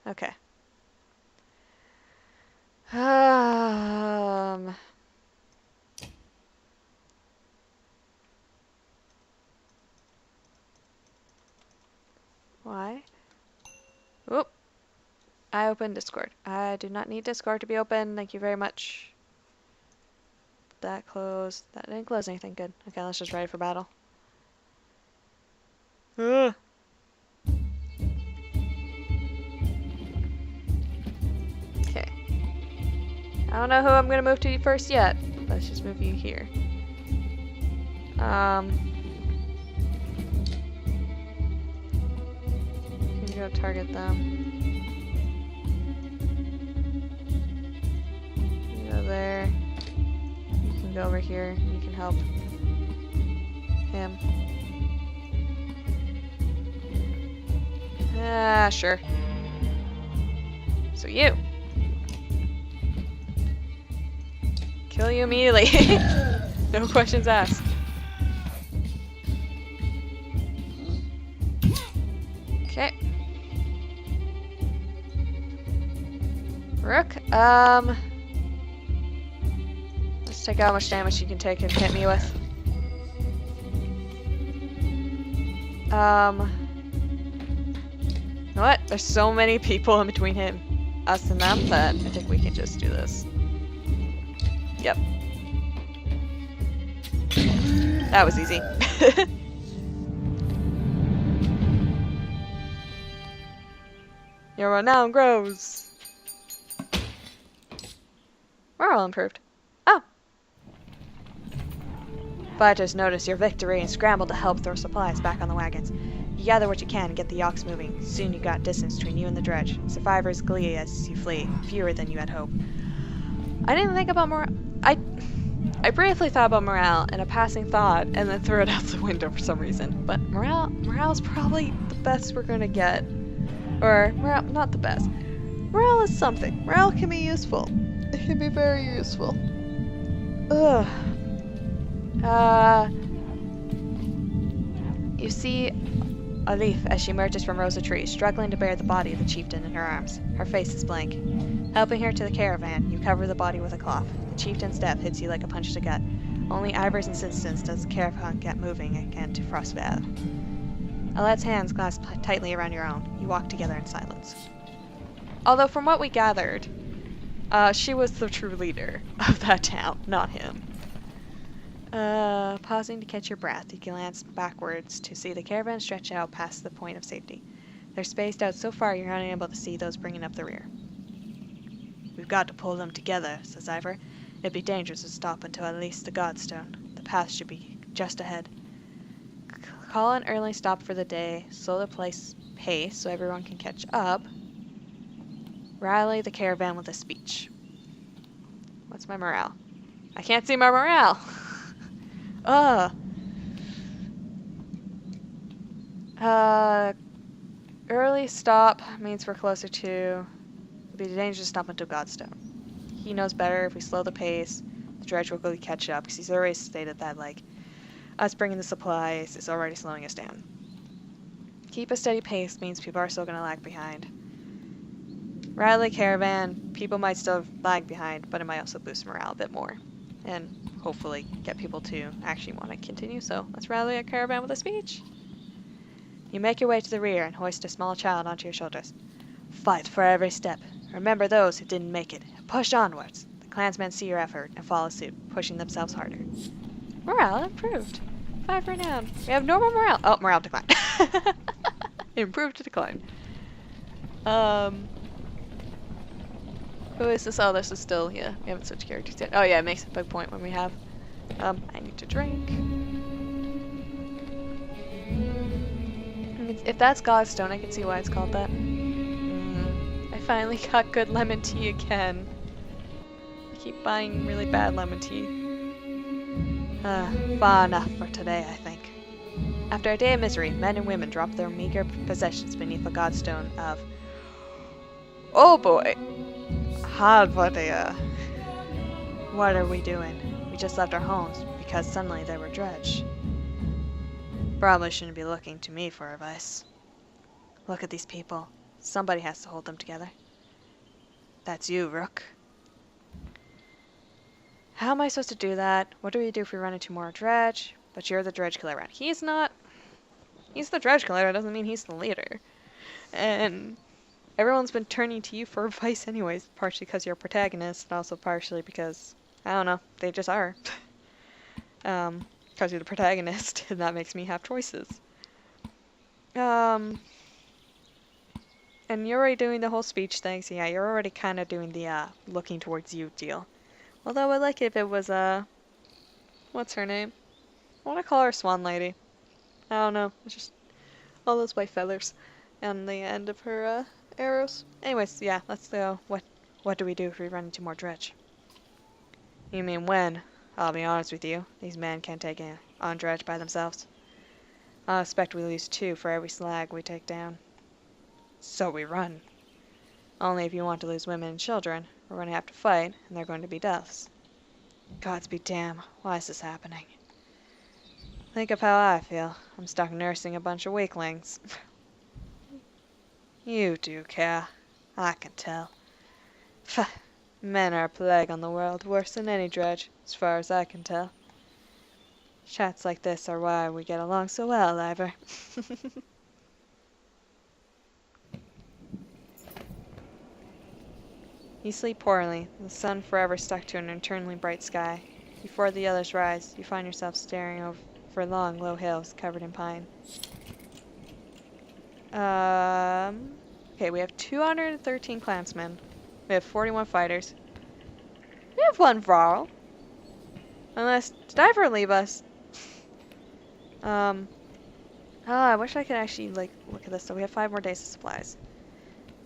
Okay. Why? Oop. I opened Discord. I do not need Discord to be open. Thank you very much. That closed. That didn't close anything. Good. Okay, let's just ready for battle. Ugh. Okay. I don't know who I'm gonna move to first yet. Let's just move you here. You can go target them. You go there. You can go over here. You can help him. Ah, sure. So you. Kill you immediately. No questions asked. Okay. Rook, let's take out how much damage you can take and hit me with. You know what? There's so many people in between us and them that I think we can just do this. Yep. That was easy. Your renown grows. We're all improved. Oh. Fighters notice your victory and scramble to help throw supplies back on the wagons. You gather what you can and get the ox moving. Soon you got distance between you and the dredge. Survivors glee as you flee, fewer than you had hoped. I didn't think about morale. I briefly thought about morale in a passing thought and then threw it out the window for some reason. But morale's probably the best we're gonna get. Or, morale, not the best. Morale is something. Morale can be useful. It can be very useful. Ugh. You see Alif as she emerges from rows of trees, struggling to bear the body of the chieftain in her arms. Her face is blank. Helping her to the caravan, you cover the body with a cloth. The chieftain's death hits you like a punch to gut. Only Ivor's insistence does the caravan get moving again to Frostbath. Alette's hands clasp tightly around your own. You walk together in silence. Although from what we gathered, she was the true leader of that town, not him. Pausing to catch your breath, you glance backwards to see the caravan stretch out past the point of safety. They're spaced out so far you're unable to see those bringing up the rear. We've got to pull them together, says Ivor. It'd be dangerous to stop until at least the Godstone. The path should be just ahead. Call an early stop for the day, slow the pace so everyone can catch up. Rally the caravan with a speech. What's my morale? I can't see my morale! Early stop means we're closer to... It'd be dangerous to stop until Godstone. He knows better if we slow the pace. The dredge will quickly catch up, because he's already stated that, like, us bringing the supplies is already slowing us down. Keep a steady pace means people are still going to lag behind. Rally caravan, people might still lag behind, but it might also boost morale a bit more. And hopefully get people to actually want to continue, so let's rally a caravan with a speech. You make your way to the rear and hoist a small child onto your shoulders. Fight for every step. Remember those who didn't make it. Push onwards. The clansmen see your effort and follow suit, pushing themselves harder. Morale improved. 5 renown. We have normal morale. Oh, morale declined. Improved to decline. Who is this? Oh, this is still, yeah, we haven't switched characters yet. Oh yeah, it makes a big point when we have. I need to drink. If that's Godstone, I can see why it's called that. I finally got good lemon tea again. I keep buying really bad lemon tea. Far enough for today, I think. After a day of misery, men and women drop their meager possessions beneath the Godstone of... Oh boy! Hadvadia. What are we doing? We just left our homes because suddenly they were dredged. Probably shouldn't be looking to me for advice. Look at these people. Somebody has to hold them together. That's you, Rook. How am I supposed to do that? What do we do if we run into more dredge? But you're the dredge killer, right? He's not. He's the dredge killer. It doesn't mean he's the leader. And everyone's been turning to you for advice anyways, partially because you're a protagonist, and also partially because, I don't know, they just are. Because you're the protagonist, and that makes me have choices. And you're already doing the whole speech thing, so yeah, you're already kind of doing the, looking towards you deal. Although I'd like it if it was, what's her name? I want to call her Swan Lady. I don't know, it's just all those white feathers on the end of her, arrows. Anyways, yeah, let's go. What do we do if we run into more dredge? You mean when? I'll be honest with you, these men can't take on dredge by themselves. I expect we lose 2 for every slag we take down. So we run. Only if you want to lose women and children, we're going to have to fight, and they're going to be deaths. Gods be damned, why is this happening? Think of how I feel. I'm stuck nursing a bunch of weaklings. You do care. I can tell. Pfft, men are a plague on the world, worse than any dredge, as far as I can tell. Chats like this are why we get along so well, Ivor. You sleep poorly, the sun forever stuck to an eternally bright sky. Before the others rise, you find yourself staring over long, low hills covered in pine. Okay, we have 213 clansmen. We have 41 fighters. We have 1 Varl. Unless, did I ever leave us? I wish I could actually, like, look at this. So we have 5 more days of supplies.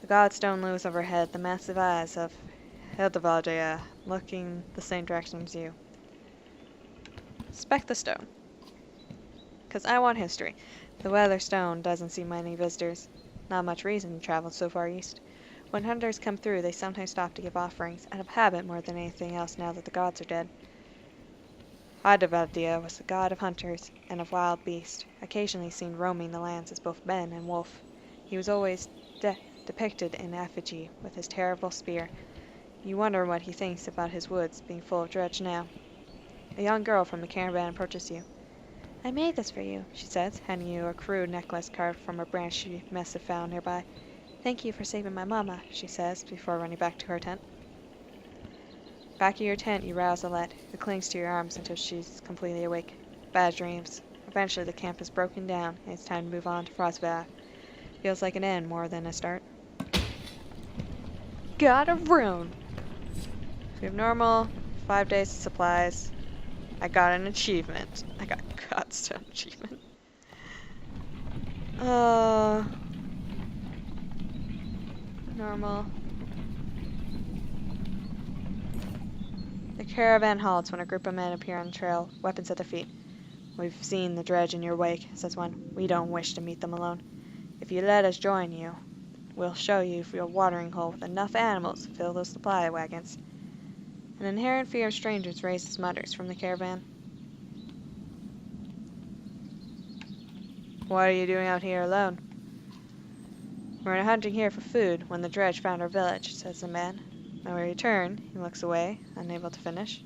The godstone looms overhead, the massive eyes of Hildevaldia looking the same direction as you. Inspect the stone. Because I want history. The Weather Stone doesn't see many visitors. Not much reason to travel so far east. When hunters come through, they sometimes stop to give offerings, out of habit more than anything else now that the gods are dead. Hildevaldia was the god of hunters and of wild beasts, occasionally seen roaming the lands as both man and wolf. He was always depicted in effigy with his terrible spear. You wonder what he thinks about his woods being full of dredge now. A young girl from the caravan approaches you. I made this for you, she says, handing you a crude necklace carved from a branch she must have found nearby. Thank you for saving my mama, she says, before running back to her tent. Back in your tent, you rouse Alette, who clings to your arms until she's completely awake. Bad dreams. Eventually, the camp is broken down, and it's time to move on to Frostbath. Feels like an end more than a start. Got a rune! So we have normal, 5 days of supplies. I got an achievement. I got Godstone achievement. Normal. The caravan halts when a group of men appear on the trail, weapons at their feet. We've seen the dredge in your wake, says one. We don't wish to meet them alone. If you let us join you, we'll show you your watering hole with enough animals to fill those supply wagons. An inherent fear of strangers raises mutters from the caravan. What are you doing out here alone? We're hunting here for food when the dredge found our village, says the man. When we return, he looks away, unable to finish.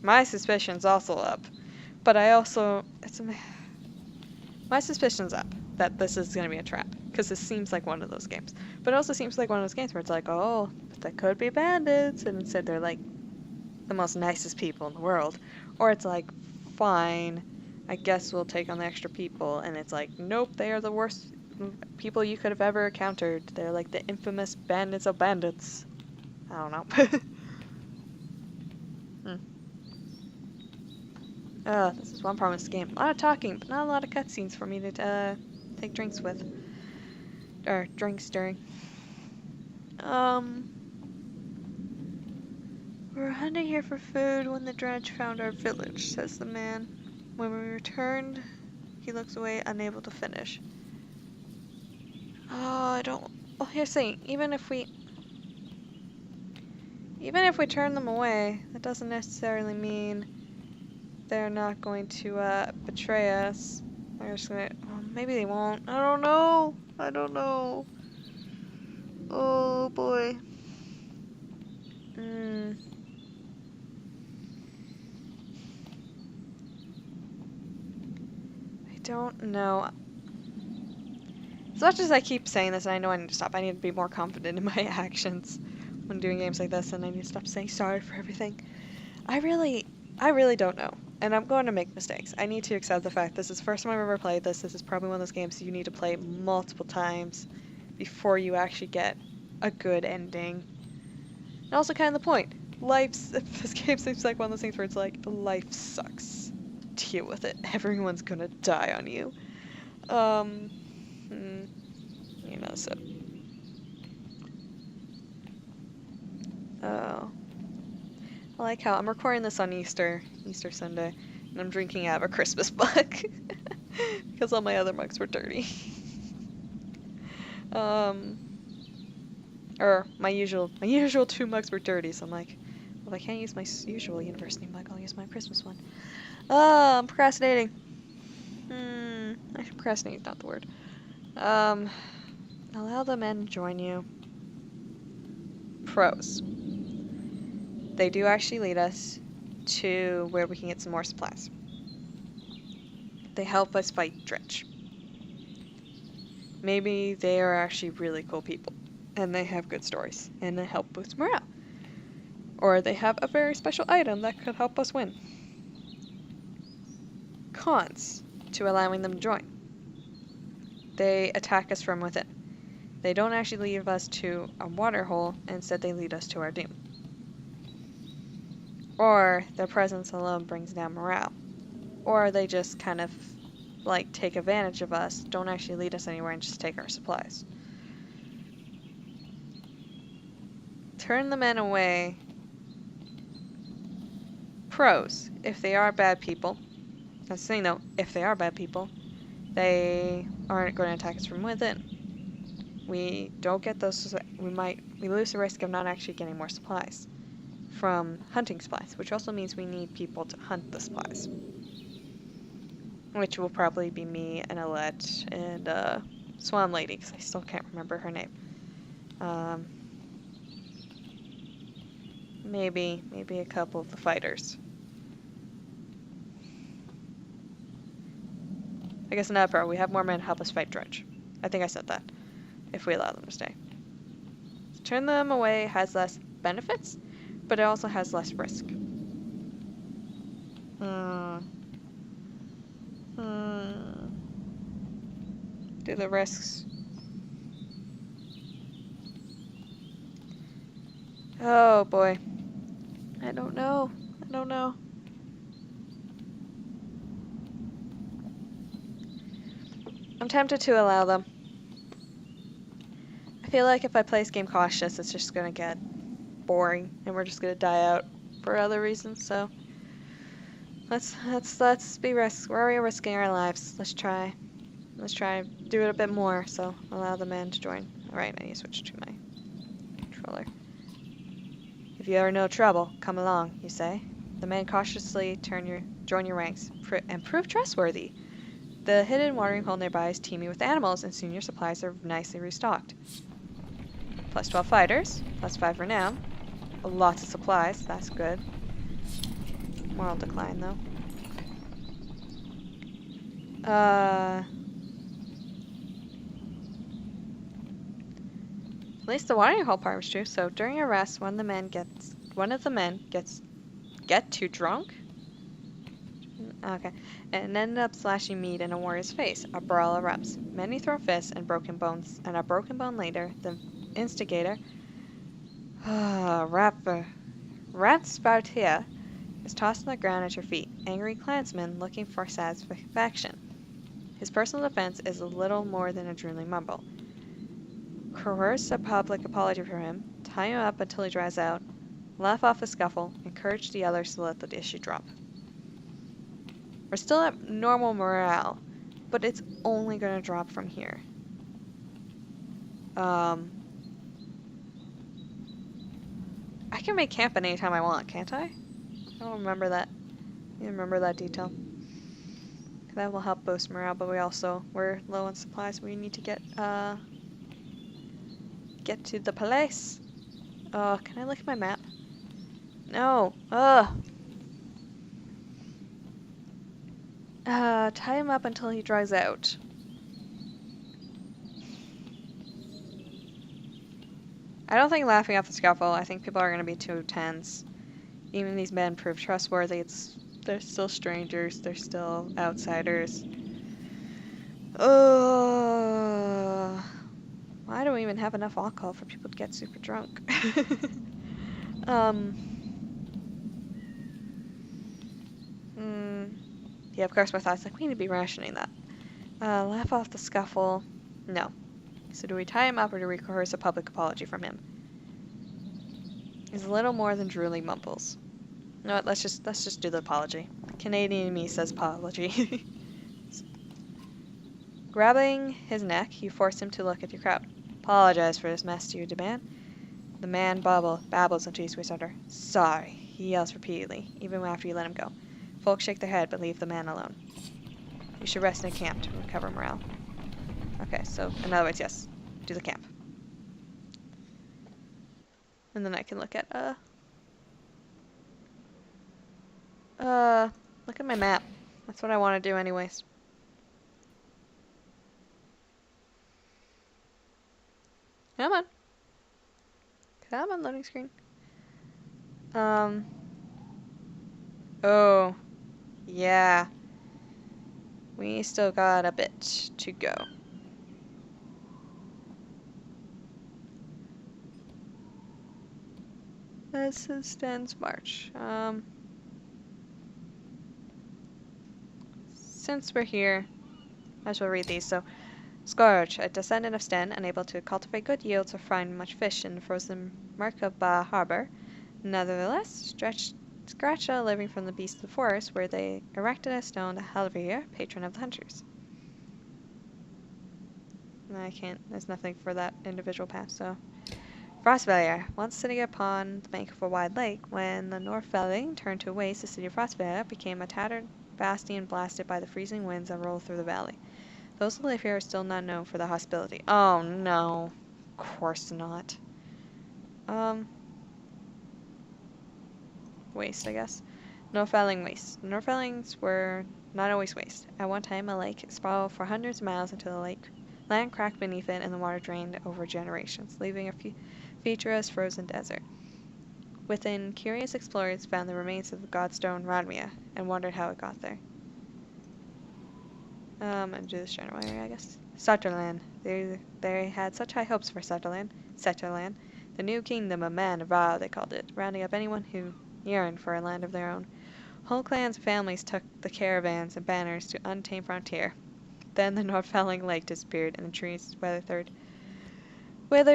My suspicion's also up. But I also... My suspicion's up that this is going to be a trap. Because this seems like one of those games. But it also seems like one of those games where it's like, oh, but that could be bandits. And instead they're like the most nicest people in the world. Or it's like, fine, I guess we'll take on the extra people. And it's like, nope, they are the worst people you could have ever encountered. They're like the infamous bandits of bandits. I don't know. This is one problem with this game. A lot of talking, but not a lot of cutscenes for me to take drinks with. Or drinks during. We're hunting here for food when the dredge found our village, says the man. When we returned, he looks away, unable to finish. Oh, I don't... Oh, here's the thing. Even if we even if we turn them away, that doesn't necessarily mean they're not going to betray us. They're just gonna, well, maybe they won't. I don't know. I don't know. Oh boy. I don't know. As much as I keep saying this, and I know I need to stop. I need to be more confident in my actions when doing games like this, and I need to stop saying sorry for everything. I really don't know. And I'm going to make mistakes. I need to accept the fact this is the first time I've ever played this. This is probably one of those games you need to play multiple times before you actually get a good ending. And also kind of the point. This game seems like one of those things where it's like, life sucks. Deal with it. Everyone's gonna die on you. You know, so. Oh. I like how I'm recording this on Easter Sunday, and I'm drinking out of a Christmas mug because all my other mugs were dirty. Or my usual 2 mugs were dirty, so I'm like, well, if I can't use my usual university mug, I'll use my Christmas one. Oh, I'm procrastinating. Actually, procrastinating is not the word. Allow the men to join you. Pros. They do actually lead us to where we can get some more supplies. They help us fight Dredge. Maybe they are actually really cool people, and they have good stories, and they help boost morale. Or they have a very special item that could help us win. Cons to allowing them to join. They attack us from within. They don't actually lead us to a water hole, instead they lead us to our doom. Or their presence alone brings down morale. Or they just kind of like take advantage of us, don't actually lead us anywhere, and just take our supplies. Turn the men away. Pros. If they are bad people, let's say no, if they are bad people, they aren't going to attack us from within. We don't get those, we lose the risk of not actually getting more supplies from hunting supplies, which also means we need people to hunt the supplies. Which will probably be me and Alette and Swan Lady, because I still can't remember her name. Maybe a couple of the fighters. I guess another pro, we have more men to help us fight Dredge. I think I said that, if we allow them to stay. Turn them away has less benefits, but it also has less risk. Do the risks. Oh boy. I don't know. I'm tempted to allow them. I feel like if I play this game cautious, it's just gonna get boring, and we're just gonna die out for other reasons. So let's be risk. We're already risking our lives. Let's try and do it a bit more. So allow the men to join. All right, I need to switch to my controller. If you are no trouble, come along. You say. The men cautiously join your ranks and prove trustworthy. The hidden watering hole nearby is teeming with animals, and soon your supplies are nicely restocked. Plus 12 fighters, plus 5 renown. Lots of supplies, that's good. Moral decline, though. At least the watering hole part was true. So during a rest, one of the men get too drunk. Okay, and ended up slashing meat in a warrior's face. A brawl erupts. Many throw fists and broken bones, and a broken bone later, the instigator, Ratspartia, is tossed on the ground at your feet. Angry clansman looking for satisfaction. His personal defense is a little more than a drooling mumble. Coerce a public apology from him, tie him up until he dries out, laugh off the scuffle, encourage the others to let the issue drop. We're still at normal morale, but it's only going to drop from here. I can make camp at any time I want, can't I? I don't remember that. I remember that detail. That will help boost morale, but we're low on supplies. We need to get to the place. Oh, can I look at my map? No. Ugh. Tie him up until he dries out. I don't think laughing off the scaffold. I think people are going to be too tense. Even these men prove trustworthy. They're still strangers. They're still outsiders. Ugh. Why do we even have enough alcohol for people to get super drunk? Yeah, of course my thoughts like, we need to be rationing that. Laugh off the scuffle. No. So do we tie him up or do we coerce a public apology from him? He's a little more than drooling mumbles. You know what, let's just do the apology. Canadian me says apology. Grabbing his neck, you force him to look at your crowd. Apologize for this mess, you demand. The man babbles into his whisper. Sorry, he yells repeatedly, even after you let him go. Folks shake their head, but leave the man alone. You should rest in a camp to recover morale. Okay, so in other words, yes, do the camp. And then I can look at, look at my map. That's what I want to do anyways. Come on. Come on, loading screen. Oh. Yeah. We still got a bit to go. Assistance march. Since we're here, I shall read these. So, Scourge, a descendant of Sten, unable to cultivate good yields or find much fish in the frozen Markaba harbor. Nevertheless, Scratcha, living from the beasts of the forest, where they erected a stone to Halvir, patron of the hunters. I can't, there's nothing for that individual path, so. Frostvallier, once sitting upon the bank of a wide lake, when the Northfelling turned to waste, the city of Frostvallier became a tattered bastion blasted by the freezing winds that rolled through the valley. Those who live here are still not known for their hospitality. Oh no. Of course not. Waste, I guess. Northfelling waste. The Northfellings were not always waste. At one time, a lake sprawled for hundreds of miles until the land cracked beneath it and the water drained over generations, leaving a featureless frozen desert. Within, curious explorers found the remains of the godstone Radmia and wondered how it got there. And do this general area, I guess. Sutterland. They had such high hopes for Sutterland. The new kingdom of man of Ra, they called it, rounding up anyone who yearned for a land of their own. Whole clans and families took the caravans and banners to untamed frontier. Then the Northfelling lake disappeared, and the trees withered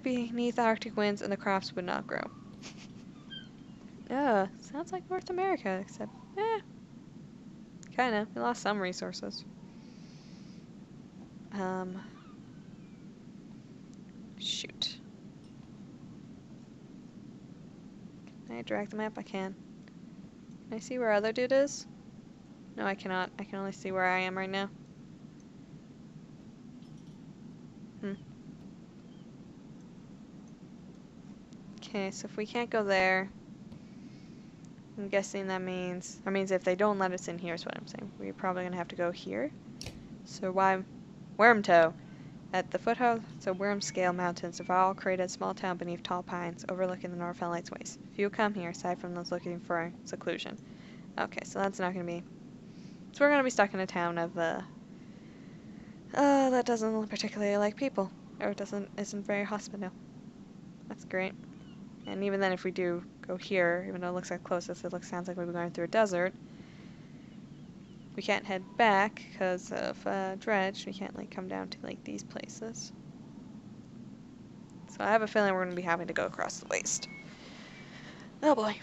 beneath Arctic winds, and the crops would not grow. Sounds like North America, except, kinda. We lost some resources. Shoot. Can I drag the map? I can. Can I see where other dude is? No, I cannot. I can only see where I am right now. Okay, so if we can't go there, I'm guessing that means if they don't let us in here is what I'm saying. We're probably gonna have to go here. So Wormtoe. At the foothills of Wormscale Mountains, Zaval created a small town beneath tall pines, overlooking the Northfelling's waste. Few come here, aside from those looking for seclusion. Okay, so that's not gonna be. So we're gonna be stuck in a town of that doesn't look particularly like people, or isn't very hospitable. That's great. And even then, if we do go here, even though it looks like closest, sounds like we'll be going through a desert. We can't head back because of dredge. We can't come down to these places. So I have a feeling we're going to be having to go across the waste. Oh boy.